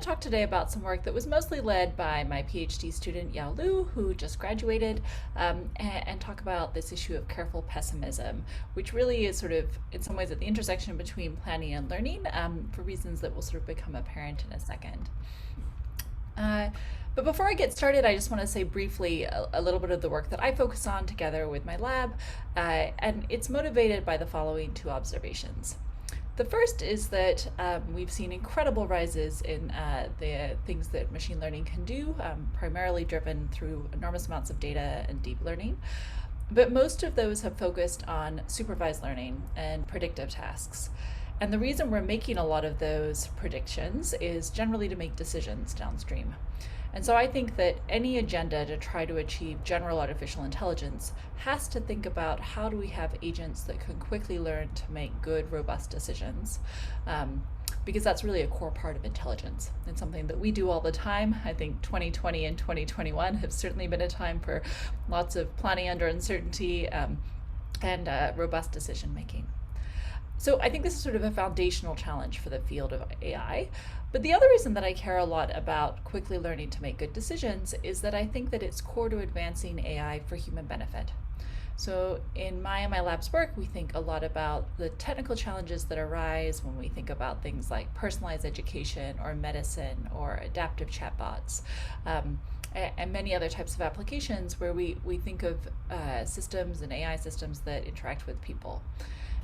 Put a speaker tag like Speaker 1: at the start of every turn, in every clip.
Speaker 1: to talk today about some work that was mostly led by my PhD student Yao Lu, who just graduated, and talk about this issue of careful pessimism, which really is sort of, in some ways, at the intersection between planning and learning, for reasons that will sort of become apparent in a second. But before I get started, I just want to say briefly a little bit of the work that I focus on together with my lab, and it's motivated by the following two observations. The first is that we've seen incredible rises in the things that machine learning can do, primarily driven through enormous amounts of data and deep learning. But most of those have focused on supervised learning and predictive tasks. And the reason we're making a lot of those predictions is generally to make decisions downstream. And so I think that any agenda to try to achieve general artificial intelligence has to think about how do we have agents that can quickly learn to make good, robust decisions. Because that's really a core part of intelligence and something that we do all the time. I think 2020 and 2021 have certainly been a time for lots of planning under uncertainty and robust decision making. So I think this is sort of a foundational challenge for the field of AI. But the other reason that I care a lot about quickly learning to make good decisions is that I think that it's core to advancing AI for human benefit. So in my and my lab's work, we think a lot about the technical challenges that arise when we think about things like personalized education or medicine or adaptive chatbots. And many other types of applications where we think of systems and AI systems that interact with people.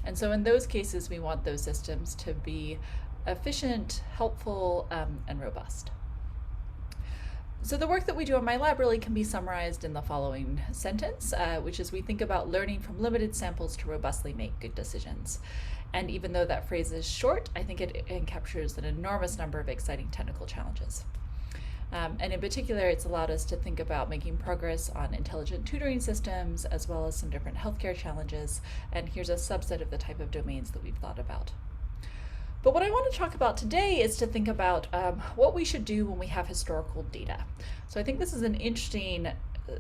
Speaker 1: And so in those cases, we want those systems to be efficient, helpful, and robust. So the work that we do in my lab really can be summarized in the following sentence, which is we think about learning from limited samples to robustly make good decisions. And even though that phrase is short, I think it captures an enormous number of exciting technical challenges. And in particular, it's allowed us to think about making progress on intelligent tutoring systems, as well as some different healthcare challenges. And here's a subset of the type of domains that we've thought about. But what I want to talk about today is to think about what we should do when we have historical data. So I think this is an interesting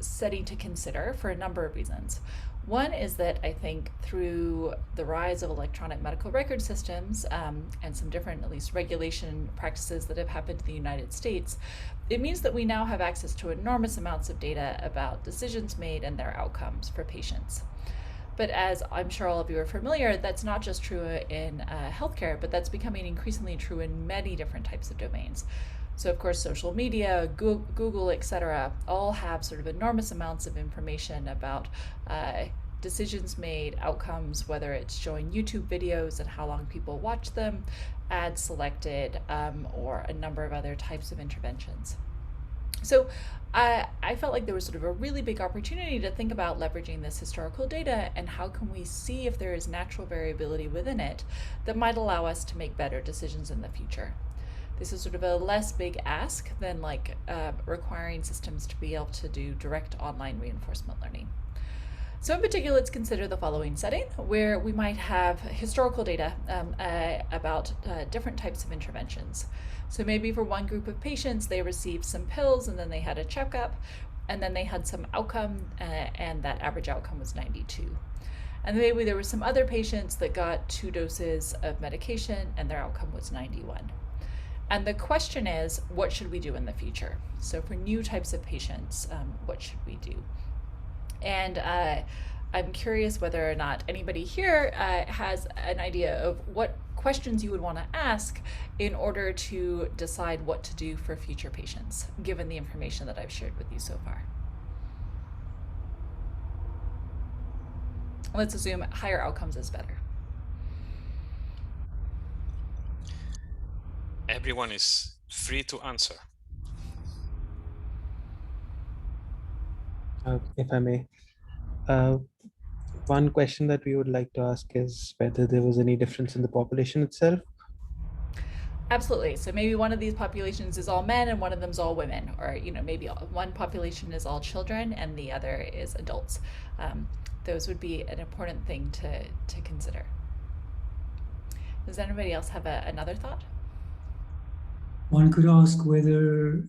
Speaker 1: setting to consider for a number of reasons. One is that I think through the rise of electronic medical record systems and some different, at least, regulation practices that have happened in the United States, it means that we now have access to enormous amounts of data about decisions made and their outcomes for patients. But as I'm sure all of you are familiar, that's not just true in healthcare, but that's becoming increasingly true in many different types of domains. So of course, social media, Google, etc., all have sort of enormous amounts of information about decisions made, outcomes, whether it's showing YouTube videos and how long people watch them, ads selected, or a number of other types of interventions. So I felt like there was sort of a really big opportunity to think about leveraging this historical data and how can we see if there is natural variability within it that might allow us to make better decisions in the future. This is sort of a less big ask than like requiring systems to be able to do direct online reinforcement learning. So in particular, let's consider the following setting where we might have historical data about different types of interventions. So maybe for one group of patients, they received some pills and then they had a checkup and then they had some outcome and that average outcome was 92. And maybe there were some other patients that got 2 doses of medication and their outcome was 91. And the question is, what should we do in the future? So for new types of patients, what should we do? And I'm curious whether or not anybody here has an idea of what questions you would want to ask in order to decide what to do for future patients, given the information that I've shared with you so far. Let's assume higher outcomes is better.
Speaker 2: Everyone is free to answer.
Speaker 3: If I may, one question that we would like to ask is whether there was any difference in the population itself.
Speaker 1: Absolutely. So maybe one of these populations is all men and one of them is all women, or maybe one population is all children and the other is adults. Those would be an important thing to consider. Does anybody else have another thought?
Speaker 4: One could ask whether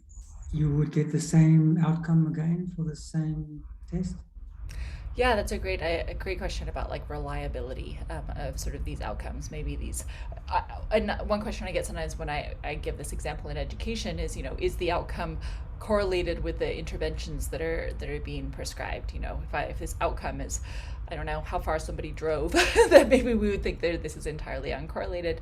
Speaker 4: you would get the same outcome again for the same test.
Speaker 1: Yeah, that's a great question about like reliability of sort of these outcomes. Maybe these, and one question I get sometimes when I give this example in education is, is the outcome correlated with the interventions that are being prescribed? If this outcome is, I don't know, how far somebody drove, then maybe we would think that this is entirely uncorrelated.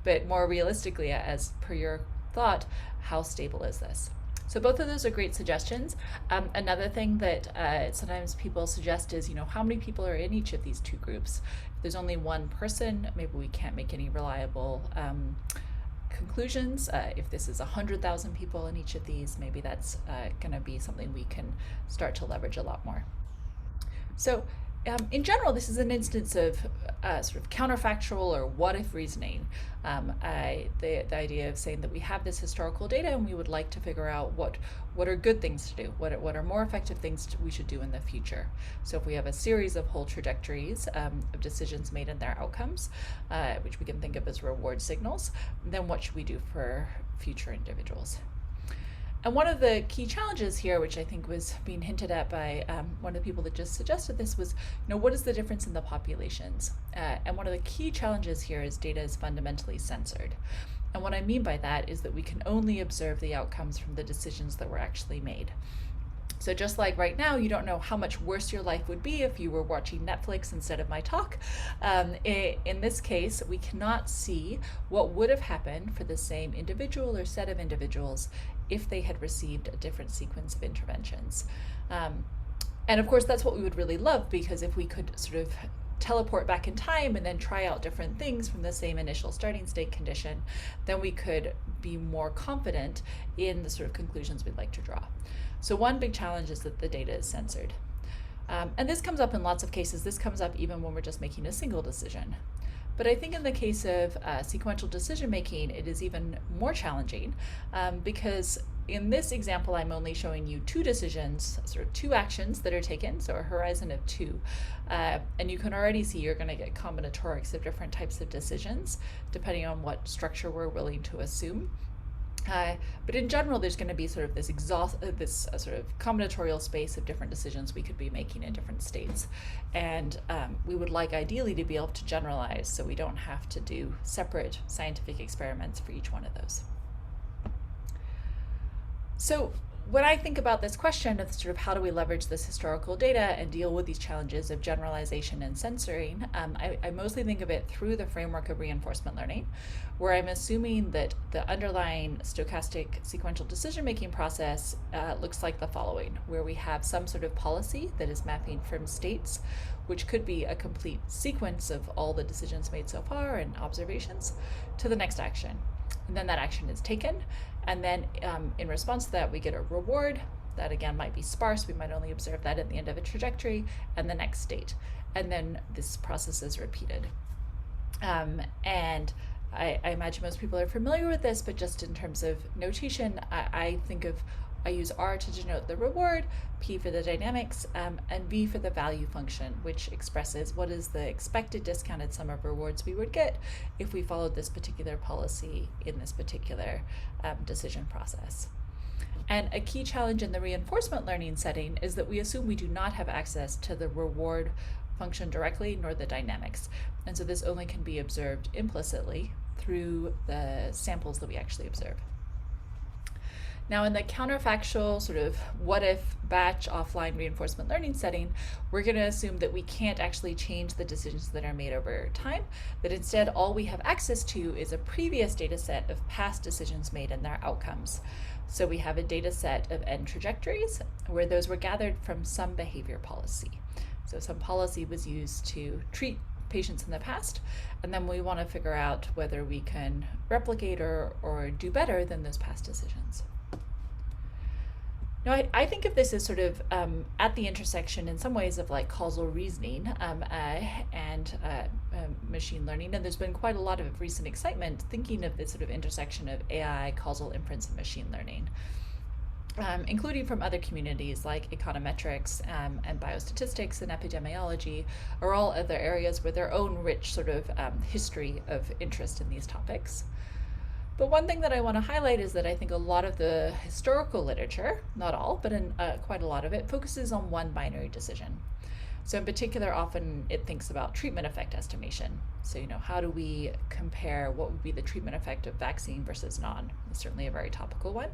Speaker 1: But more realistically, as per your thought, how stable is this? So both of those are great suggestions. Another thing that sometimes people suggest is, how many people are in each of these two groups? If there's only one person, maybe we can't make any reliable conclusions. If this is 100,000 people in each of these, maybe that's going to be something we can start to leverage a lot more. So in general, this is an instance of sort of counterfactual or what-if reasoning. The idea of saying that we have this historical data and we would like to figure out what are good things to do, what are more effective things we should do in the future. So if we have a series of whole trajectories of decisions made and their outcomes, which we can think of as reward signals, then what should we do for future individuals? And one of the key challenges here, which I think was being hinted at by one of the people that just suggested this, was, what is the difference in the populations? And one of the key challenges here is data is fundamentally censored. And what I mean by that is that we can only observe the outcomes from the decisions that were actually made. So just like right now, you don't know how much worse your life would be if you were watching Netflix instead of my talk. In this case, we cannot see what would have happened for the same individual or set of individuals if they had received a different sequence of interventions. And of course, that's what we would really love, because if we could sort of teleport back in time and then try out different things from the same initial starting state condition, then we could be more confident in the sort of conclusions we'd like to draw. So one big challenge is that the data is censored. And this comes up in lots of cases. This comes up even when we're just making a single decision. But I think in the case of sequential decision making, it is even more challenging because in this example, I'm only showing you two decisions, sort of two actions that are taken, so a horizon of two. And you can already see you're going to get combinatorics of different types of decisions, depending on what structure we're willing to assume. But in general, there's going to be sort of this sort of combinatorial space of different decisions we could be making in different states. And we would like ideally to be able to generalize so we don't have to do separate scientific experiments for each one of those. So when I think about this question of sort of how do we leverage this historical data and deal with these challenges of generalization and censoring, I mostly think of it through the framework of reinforcement learning, where I'm assuming that the underlying stochastic sequential decision-making process looks like the following, where we have some sort of policy that is mapping from states, which could be a complete sequence of all the decisions made so far and observations, to the next action. And then that action is taken, and then in response to that, we get a reward that again might be sparse. We might only observe that at the end of a trajectory and the next state. And then this process is repeated. And I imagine most people are familiar with this, but just in terms of notation, I use R to denote the reward, P for the dynamics, and V for the value function, which expresses what is the expected discounted sum of rewards we would get if we followed this particular policy in this particular decision process. And a key challenge in the reinforcement learning setting is that we assume we do not have access to the reward function directly, nor the dynamics. And so this only can be observed implicitly through the samples that we actually observe. Now in the counterfactual sort of what if batch offline reinforcement learning setting, we're going to assume that we can't actually change the decisions that are made over time, that instead all we have access to is a previous data set of past decisions made and their outcomes. So we have a data set of n trajectories where those were gathered from some behavior policy. So some policy was used to treat patients in the past, and then we want to figure out whether we can replicate or do better than those past decisions. Now, I think of this as sort of at the intersection in some ways of like causal reasoning and machine learning, and there's been quite a lot of recent excitement thinking of this sort of intersection of AI, causal inference, and machine learning, including from other communities like econometrics and biostatistics and epidemiology, are all other areas with their own rich sort of history of interest in these topics. But one thing that I want to highlight is that I think a lot of the historical literature, not all, but in quite a lot of it, focuses on one binary decision. So in particular, often it thinks about treatment effect estimation. So, how do we compare what would be the treatment effect of vaccine versus non? It's certainly a very topical one.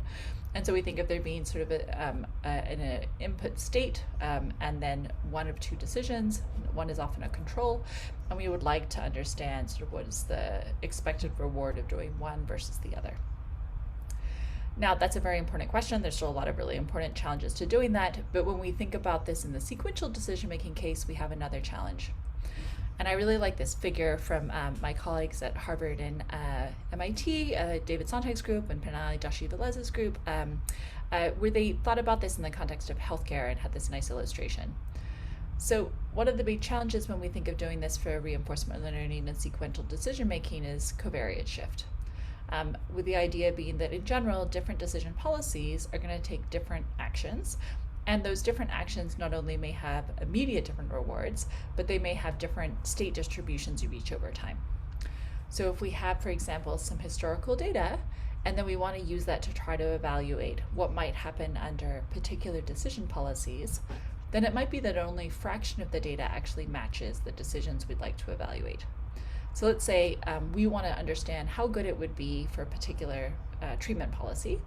Speaker 1: And so we think of there being sort of an input state and then one of two decisions. One is often a control, and we would like to understand sort of what is the expected reward of doing one versus the other. Now, that's a very important question. There's still a lot of really important challenges to doing that, but when we think about this in the sequential decision-making case, we have another challenge. And I really like this figure from my colleagues at Harvard and MIT, David Sontag's group and Pranali Dashi-Velez's group, where they thought about this in the context of healthcare and had this nice illustration. So one of the big challenges when we think of doing this for reinforcement learning and sequential decision-making is covariate shift. With the idea being that in general, different decision policies are going to take different actions, and those different actions not only may have immediate different rewards, but they may have different state distributions you reach over time. So if we have, for example, some historical data, and then we want to use that to try to evaluate what might happen under particular decision policies, then it might be that only a fraction of the data actually matches the decisions we'd like to evaluate. So let's say we want to understand how good it would be for a particular treatment policy.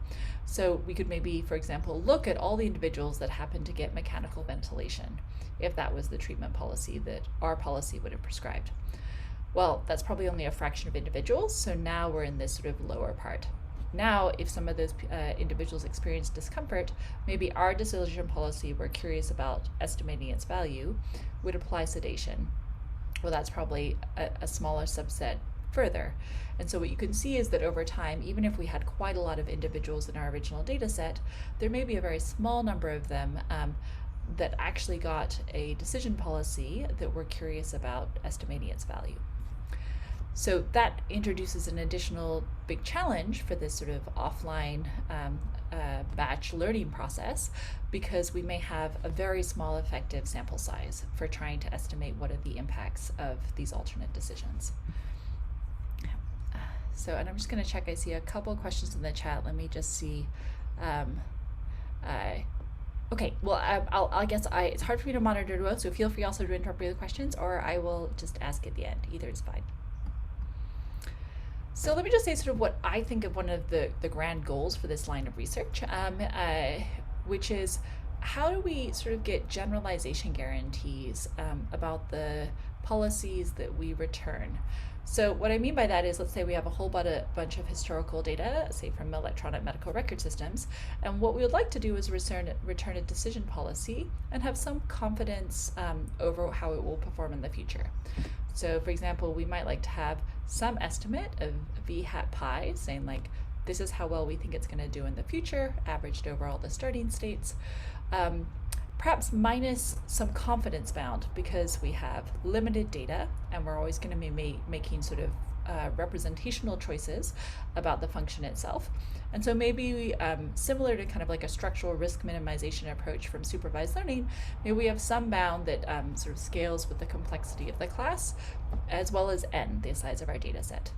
Speaker 1: So we could maybe, for example, look at all the individuals that happen to get mechanical ventilation, if that was the treatment policy that our policy would have prescribed. Well, that's probably only a fraction of individuals, so now we're in this sort of lower part. Now, if some of those individuals experience discomfort, maybe our decision policy we're curious about estimating its value would apply sedation. Well, that's probably a smaller subset further. And so what you can see is that over time, even if we had quite a lot of individuals in our original data set, there may be a very small number of them that actually got a decision policy that we're curious about estimating its value. So that introduces an additional big challenge for this sort of offline batch learning process, because we may have a very small effective sample size for trying to estimate what are the impacts of these alternate decisions. So, and I'm just going to check, I see a couple of questions in the chat. Let me just see. Okay, well, I guess it's hard for me to monitor both, so feel free also to interrupt me with questions, or I will just ask at the end. Either is fine. So let me just say sort of what I think of one of the grand goals for this line of research, which is how do we sort of get generalization guarantees about the policies that we return? So what I mean by that is, let's say we have a whole bunch of historical data, say from electronic medical record systems, and what we would like to do is return a decision policy and have some confidence over how it will perform in the future. So for example, we might like to have some estimate of v hat pi, saying like, this is how well we think it's going to do in the future, averaged over all the starting states. Perhaps minus some confidence bound, because we have limited data and we're always going to be making sort of representational choices about the function itself. And so maybe similar to kind of like a structural risk minimization approach from supervised learning, maybe we have some bound that sort of scales with the complexity of the class, as well as n, the size of our data set.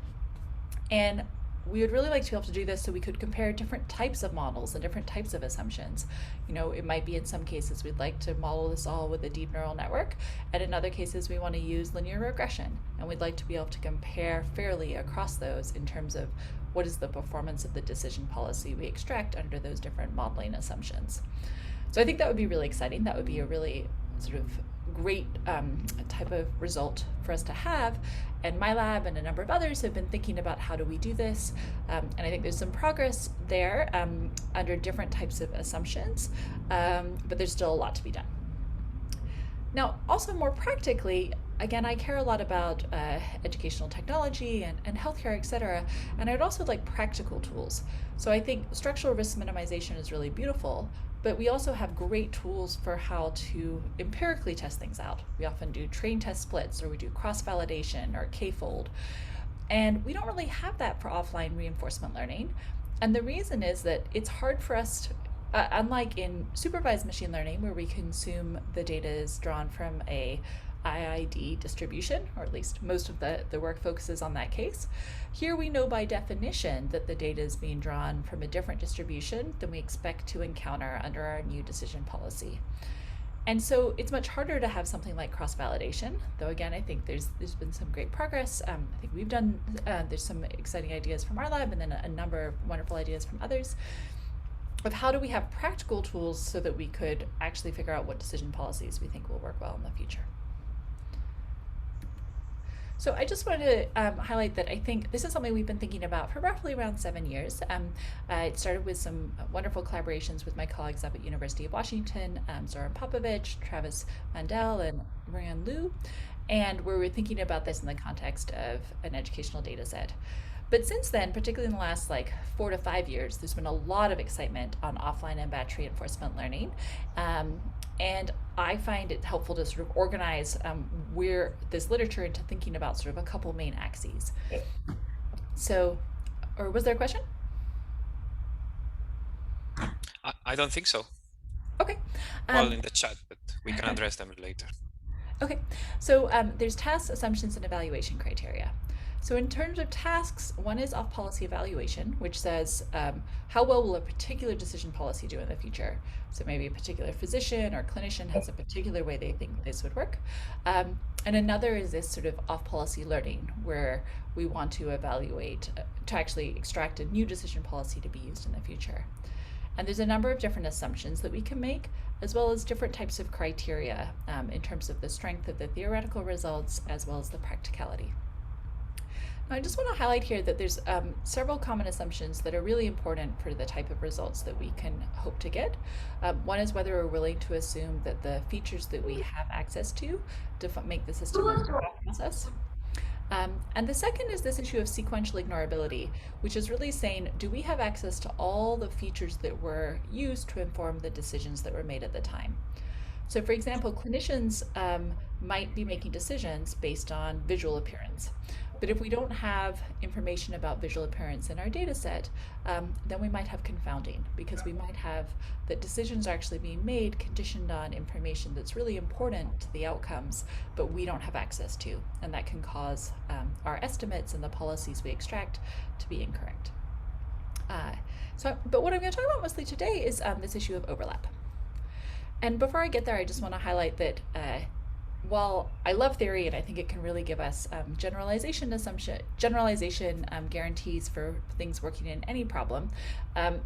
Speaker 1: And we would really like to be able to do this so we could compare different types of models and different types of assumptions. You know, it might be in some cases we'd like to model this all with a deep neural network, and in other cases we want to use linear regression, and we'd like to be able to compare fairly across those in terms of what is the performance of the decision policy we extract under those different modeling assumptions. So I think that would be really exciting. That would be a really sort of great type of result for us to have, and my lab and a number of others have been thinking about how do we do this, and I think there's some progress there under different types of assumptions, but there's still a lot to be done. Now, also more practically, again, I care a lot about educational technology and healthcare, et cetera, and I would also like practical tools. So I think structural risk minimization is really beautiful, but we also have great tools for how to empirically test things out. We often do train test splits, or we do cross-validation or k-fold. And we don't really have that for offline reinforcement learning. And the reason is that it's hard for us to, unlike in supervised machine learning, where we consume the data is drawn from a IID distribution, or at least most of the work focuses on that case. Here we know by definition that the data is being drawn from a different distribution than we expect to encounter under our new decision policy. And so it's much harder to have something like cross-validation, though again, I think there's been some great progress. I think we've done, there's some exciting ideas from our lab and then a number of wonderful ideas from others of how do we have practical tools so that we could actually figure out what decision policies we think will work well in the future. So I just wanted to highlight that I think this is something we've been thinking about for roughly around 7 years. It started with some wonderful collaborations with my colleagues up at University of Washington, Zoran Popovic, Travis Mandel, and Marianne Liu, and where we're thinking about this in the context of an educational data set. But since then, particularly in the last 4 to 5 years, there's been a lot of excitement on offline and batch reinforcement learning. And I find it helpful to sort of organize where this literature into thinking about sort of a couple main axes. So, or was there a question?
Speaker 2: I don't think so.
Speaker 1: Okay.
Speaker 2: Well, in the chat, but we can address them later.
Speaker 1: Okay, so there's tasks, assumptions, and evaluation criteria. So in terms of tasks, one is off-policy evaluation, which says how well will a particular decision policy do in the future. So maybe a particular physician or clinician has a particular way they think this would work. And another is this sort of off-policy learning, where we want to evaluate, to actually extract a new decision policy to be used in the future. And there's a number of different assumptions that we can make, as well as different types of criteria in terms of the strength of the theoretical results, as well as the practicality. I just want to highlight here that there's several common assumptions that are really important for the type of results that we can hope to get. One is whether we're willing to assume that the features that we have access to make the system a process. And the second is this issue of sequential ignorability, which is really saying, do we have access to all the features that were used to inform the decisions that were made at the time? So for example, clinicians might be making decisions based on visual appearance. But if we don't have information about visual appearance in our data set, then we might have confounding, because we might have that decisions are actually being made conditioned on information that's really important to the outcomes, but we don't have access to. And that can cause our estimates and the policies we extract to be incorrect. But what I'm going to talk about mostly today is this issue of overlap. And before I get there, I just want to highlight that while I love theory and I think it can really give us generalization guarantees for things working in any problem,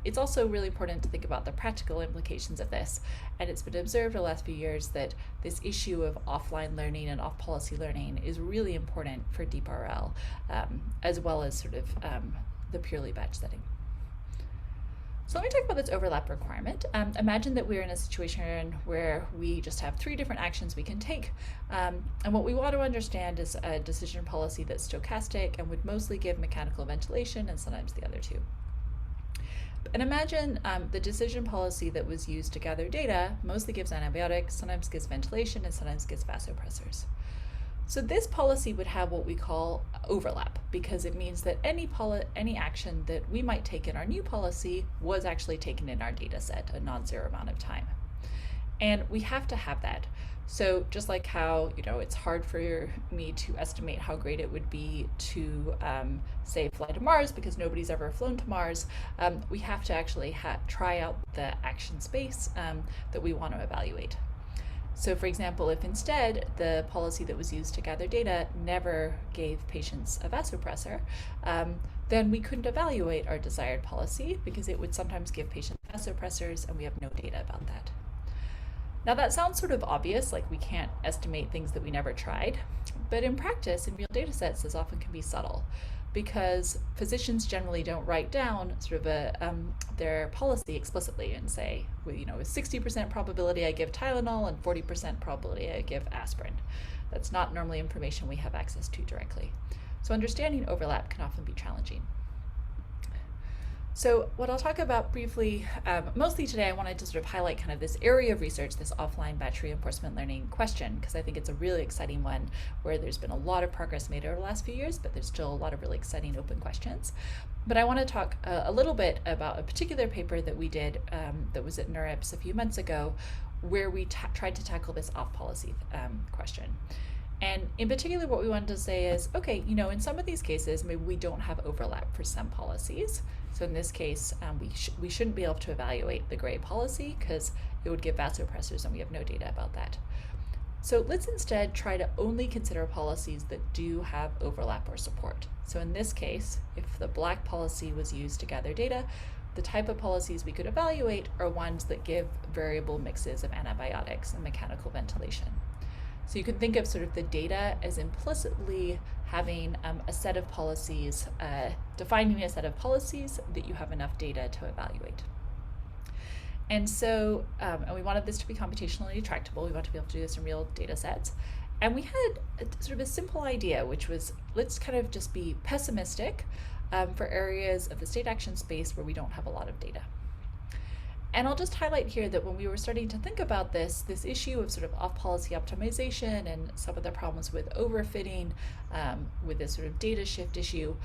Speaker 1: it's also really important to think about the practical implications of this. And it's been observed the last few years that this issue of offline learning and off-policy learning is really important for PRL, as well as sort of the purely batch setting. So let me talk about this overlap requirement. Imagine that we're in a situation where we just have 3 different actions we can take. And what we want to understand is a decision policy that's stochastic and would mostly give mechanical ventilation and sometimes the other 2. And imagine the decision policy that was used to gather data mostly gives antibiotics, sometimes gives ventilation, and sometimes gives vasopressors. So this policy would have what we call overlap, because it means that any action that we might take in our new policy was actually taken in our data set a non-zero amount of time. And we have to have that. So just like how, it's hard for me to estimate how great it would be to, say, fly to Mars because nobody's ever flown to Mars, we have to actually try out the action space that we want to evaluate. So for example, if instead the policy that was used to gather data never gave patients a vasopressor, then we couldn't evaluate our desired policy because it would sometimes give patients vasopressors and we have no data about that. Now that sounds sort of obvious, like we can't estimate things that we never tried, but in practice, in real data sets, this often can be subtle, because physicians generally don't write down sort of their policy explicitly and say, with 60% probability I give Tylenol and 40% probability I give aspirin. That's not normally information we have access to directly. So understanding overlap can often be challenging. So what I'll talk about briefly, mostly today, I wanted to sort of highlight kind of this area of research, this offline batch reinforcement learning question, because I think it's a really exciting one where there's been a lot of progress made over the last few years, but there's still a lot of really exciting open questions. But I want to talk a little bit about a particular paper that we did that was at NeurIPS a few months ago, where we tried to tackle this off-policy question. And in particular, what we wanted to say is, okay, you know, in some of these cases, maybe we don't have overlap for some policies. So in this case, we shouldn't be able to evaluate the gray policy because it would give vasopressors and we have no data about that. So let's instead try to only consider policies that do have overlap or support. So in this case, if the black policy was used to gather data, the type of policies we could evaluate are ones that give variable mixes of antibiotics and mechanical ventilation. So you can think of sort of the data as implicitly having a set of policies, defining a set of policies that you have enough data to evaluate. And so, and we wanted this to be computationally tractable. We want to be able to do this in real data sets. And we had sort of a simple idea, which was let's kind of just be pessimistic for areas of the state action space where we don't have a lot of data. And I'll just highlight here that when we were starting to think about this issue of sort of off-policy optimization and some of the problems with overfitting, with this sort of data shift issue,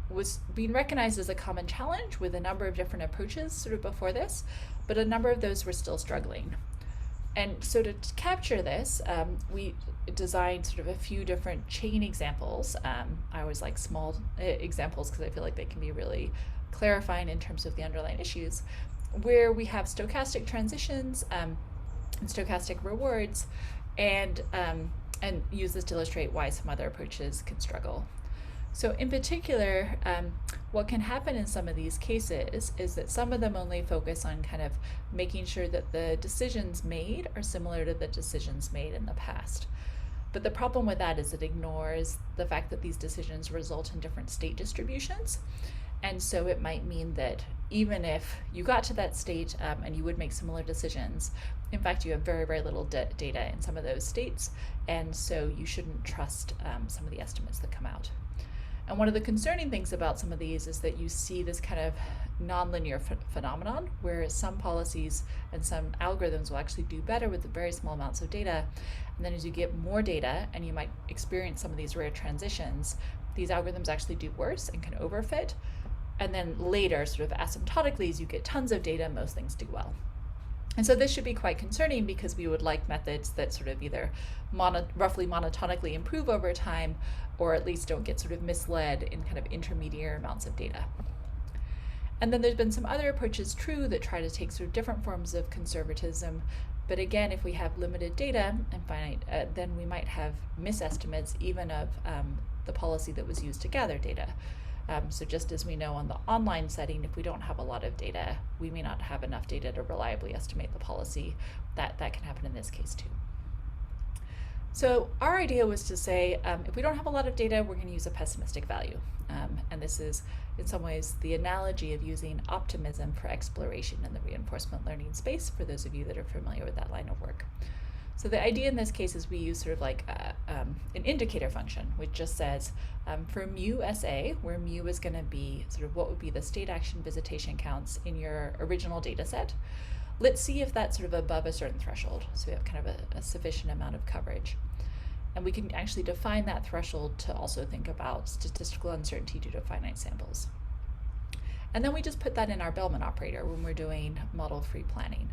Speaker 1: was being recognized as a common challenge with a number of different approaches sort of before this, but a number of those were still struggling. And so to capture this, we designed sort of a few different chain examples. I always like small examples because I feel like they can be really clarifying in terms of the underlying issues, where we have stochastic transitions and stochastic rewards, and use this to illustrate why some other approaches can struggle. So in particular, what can happen in some of these cases is that some of them only focus on kind of making sure that the decisions made are similar to the decisions made in the past. But the problem with that is it ignores the fact that these decisions result in different state distributions. And so it might mean that even if you got to that state and you would make similar decisions, in fact, you have very, very little data in some of those states. And so you shouldn't trust some of the estimates that come out. And one of the concerning things about some of these is that you see this kind of nonlinear phenomenon where some policies and some algorithms will actually do better with very small amounts of data. And then as you get more data and you might experience some of these rare transitions, these algorithms actually do worse and can overfit. And then later, sort of asymptotically, as you get tons of data, most things do well. And so this should be quite concerning because we would like methods that sort of either roughly monotonically improve over time, or at least don't get sort of misled in kind of intermediate amounts of data. And then there's been some other approaches, true, that try to take sort of different forms of conservatism. But again, if we have limited data and finite, then we might have misestimates even of the policy that was used to gather data. So just as we know on the online setting, if we don't have a lot of data, we may not have enough data to reliably estimate the policy. That can happen in this case too. So our idea was to say, if we don't have a lot of data, we're going to use a pessimistic value. And this is, in some ways, the analogy of using optimism for exploration in the reinforcement learning space, for those of you that are familiar with that line of work. So the idea in this case is we use sort of like an indicator function, which just says for mu SA, where mu is going to be sort of what would be the state action visitation counts in your original data set. Let's see if that's sort of above a certain threshold. So we have kind of a sufficient amount of coverage. And we can actually define that threshold to also think about statistical uncertainty due to finite samples. And then we just put that in our Bellman operator when we're doing model-free planning.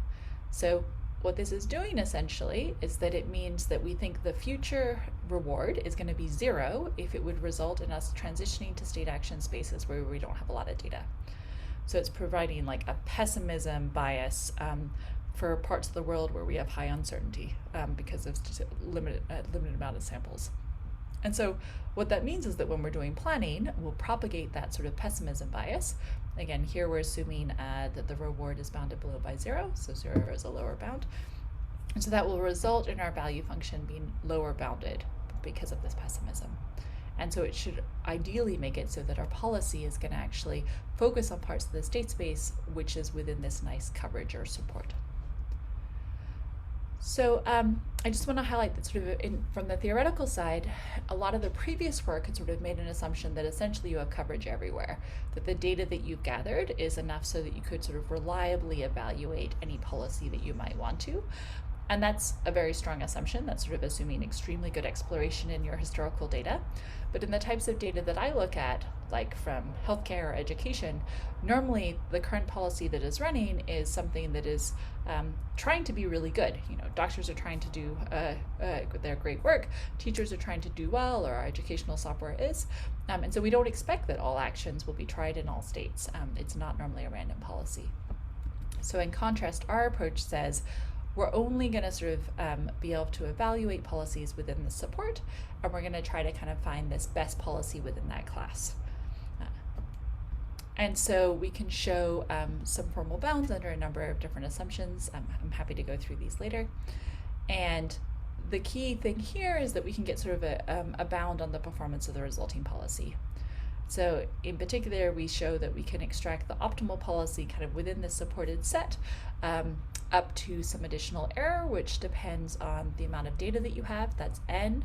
Speaker 1: So what this is doing essentially is that it means that we think the future reward is going to be 0 if it would result in us transitioning to state action spaces where we don't have a lot of data. So it's providing like a pessimism bias for parts of the world where we have high uncertainty because of limited amount of samples. And so what that means is that when we're doing planning, we'll propagate that sort of pessimism bias. Again, here we're assuming that the reward is bounded below by 0, so 0 is a lower bound. And so that will result in our value function being lower bounded because of this pessimism. And so it should ideally make it so that our policy is going to actually focus on parts of the state space which is within this nice coverage or support. So I just want to highlight that sort of from the theoretical side, a lot of the previous work had sort of made an assumption that essentially you have coverage everywhere, that the data that you've gathered is enough so that you could sort of reliably evaluate any policy that you might want to. And that's a very strong assumption. That's sort of assuming extremely good exploration in your historical data. But in the types of data that I look at, like from healthcare or education, normally the current policy that is running is something that is trying to be really good. You know, doctors are trying to do their great work, teachers are trying to do well, or our educational software is. And so we don't expect that all actions will be tried in all states. It's not normally a random policy. So in contrast, our approach says, we're only going to sort of be able to evaluate policies within the support, and we're going to try to kind of find this best policy within that class. And so we can show some formal bounds under a number of different assumptions. I'm happy to go through these later. And the key thing here is that we can get sort of a bound on the performance of the resulting policy. So in particular, we show that we can extract the optimal policy kind of within the supported set up to some additional error, which depends on the amount of data that you have, that's n,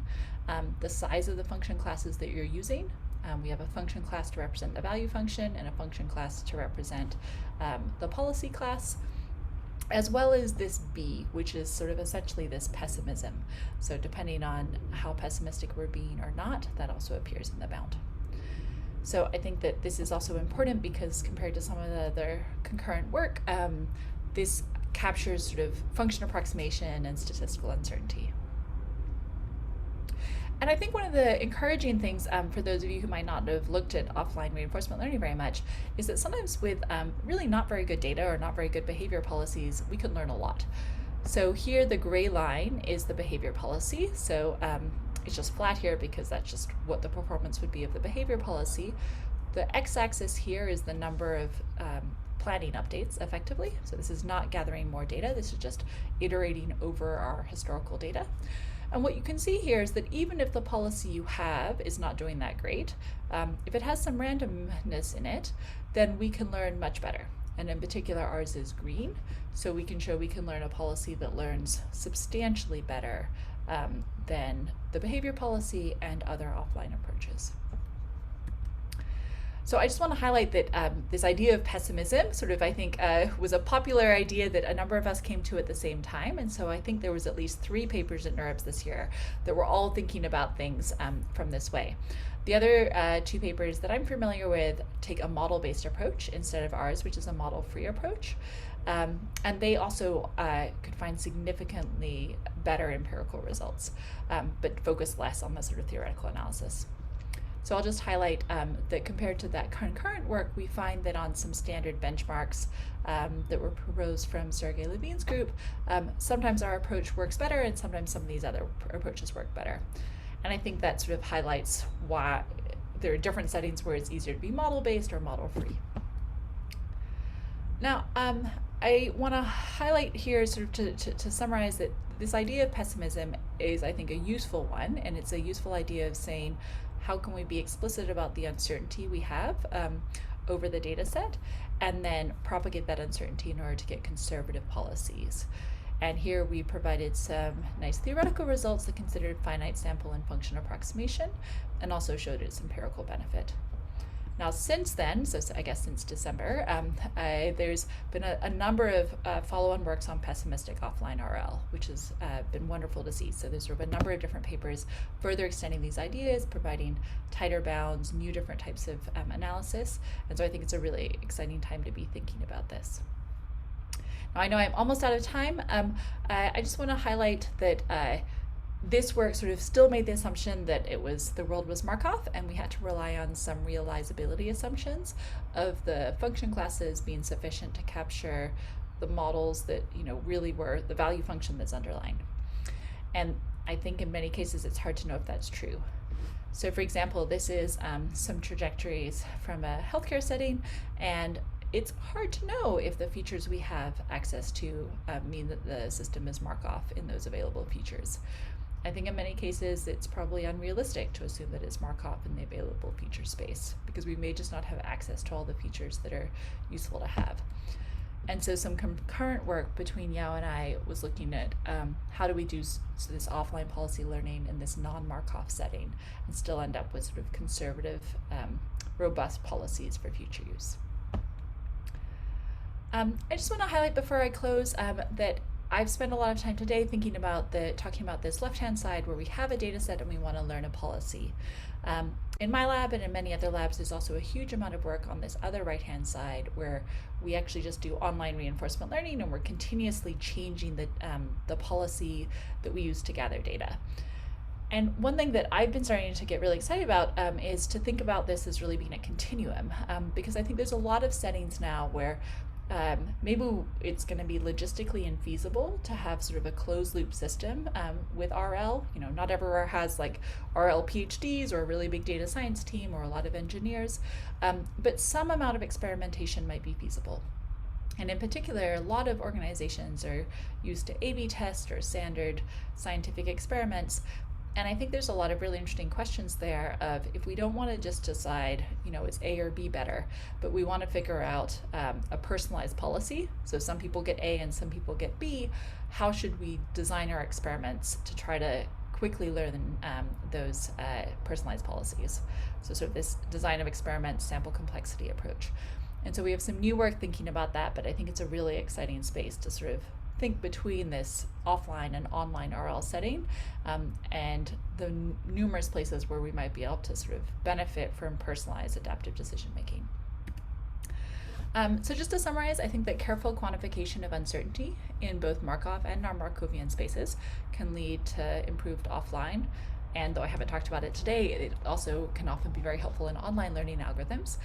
Speaker 1: the size of the function classes that you're using. We have a function class to represent the value function and a function class to represent the policy class, as well as this B, which is sort of essentially this pessimism. So depending on how pessimistic we're being or not, that also appears in the bound. So I think that this is also important because compared to some of the other concurrent work, this captures sort of function approximation and statistical uncertainty. And I think one of the encouraging things for those of you who might not have looked at offline reinforcement learning very much is that sometimes with really not very good data or not very good behavior policies, we can learn a lot. So here the gray line is the behavior policy. So it's just flat here because that's just what the performance would be of the behavior policy. The x-axis here is the number of planning updates effectively. So this is not gathering more data. This is just iterating over our historical data. And what you can see here is that even if the policy you have is not doing that great, if it has some randomness in it, then we can learn much better. And in particular, ours is green. So we can show we can learn a policy that learns substantially better than the behavior policy and other offline approaches. So I just want to highlight that this idea of pessimism sort of, I think, was a popular idea that a number of us came to at the same time. And so I think there was at least 3 papers at NeurIPS this year that were all thinking about things from this way. The other 2 papers that I'm familiar with take a model-based approach instead of ours, which is a model-free approach. And they also could find significantly better empirical results, but focus less on the sort of theoretical analysis. So I'll just highlight that compared to that concurrent work, we find that on some standard benchmarks that were proposed from Sergey Levine's group, sometimes our approach works better and sometimes some of these other approaches work better. And I think that sort of highlights why there are different settings where it's easier to be model-based or model-free. Now, I want to highlight here sort of to summarize that this idea of pessimism is, I think, a useful one, and it's a useful idea of saying, how can we be explicit about the uncertainty we have over the data set, and then propagate that uncertainty in order to get conservative policies. And here we provided some nice theoretical results that considered finite sample and function approximation, and also showed its empirical benefit. Now, since then, so I guess since December, there's been a number of follow-on works on pessimistic offline RL, which has been wonderful to see. So there's sort of a number of different papers further extending these ideas, providing tighter bounds, new different types of analysis. And so I think it's a really exciting time to be thinking about this. Now, I know I'm almost out of time. I just want to highlight that this work sort of still made the assumption that the world was Markov, and we had to rely on some realizability assumptions of the function classes being sufficient to capture the models that really were the value function that's underlying. And I think in many cases it's hard to know if that's true. So for example, this is some trajectories from a healthcare setting, and it's hard to know if the features we have access to mean that the system is Markov in those available features. I think in many cases it's probably unrealistic to assume that it's Markov in the available feature space, because we may just not have access to all the features that are useful to have. And so some concurrent work between Yao and I was looking at how do we do this offline policy learning in this non-Markov setting and still end up with sort of conservative, robust policies for future use. I just want to highlight before I close that I've spent a lot of time today thinking about talking about this left-hand side where we have a data set and we want to learn a policy. In my lab and in many other labs, there's also a huge amount of work on this other right-hand side where we actually just do online reinforcement learning and we're continuously changing the policy that we use to gather data. And one thing that I've been starting to get really excited about is to think about this as really being a continuum, because I think there's a lot of settings now where maybe it's going to be logistically infeasible to have sort of a closed loop system with RL. You know, not everywhere has like RL PhDs or a really big data science team or a lot of engineers, but some amount of experimentation might be feasible. And in particular, a lot of organizations are used to A/B test or standard scientific experiments. And I think there's a lot of really interesting questions there of if we don't want to just decide, you know, is A or B better, but we want to figure out a personalized policy. So some people get A and some people get B. How should we design our experiments to try to quickly learn those personalized policies? So sort of this design of experiments, sample complexity approach. And so we have some new work thinking about that, but I think it's a really exciting space to sort of think between this offline and online RL setting and the numerous places where we might be able to sort of benefit from personalized adaptive decision making. So just to summarize, I think that careful quantification of uncertainty in both Markov and non-Markovian spaces can lead to improved offline. And though I haven't talked about it today, it also can often be very helpful in online learning algorithms.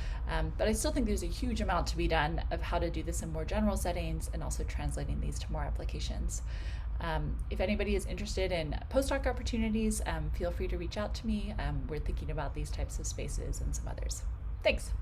Speaker 1: But I still think there's a huge amount to be done of how to do this in more general settings and also translating these to more applications. If anybody is interested in postdoc opportunities, feel free to reach out to me. We're thinking about these types of spaces and some others. Thanks.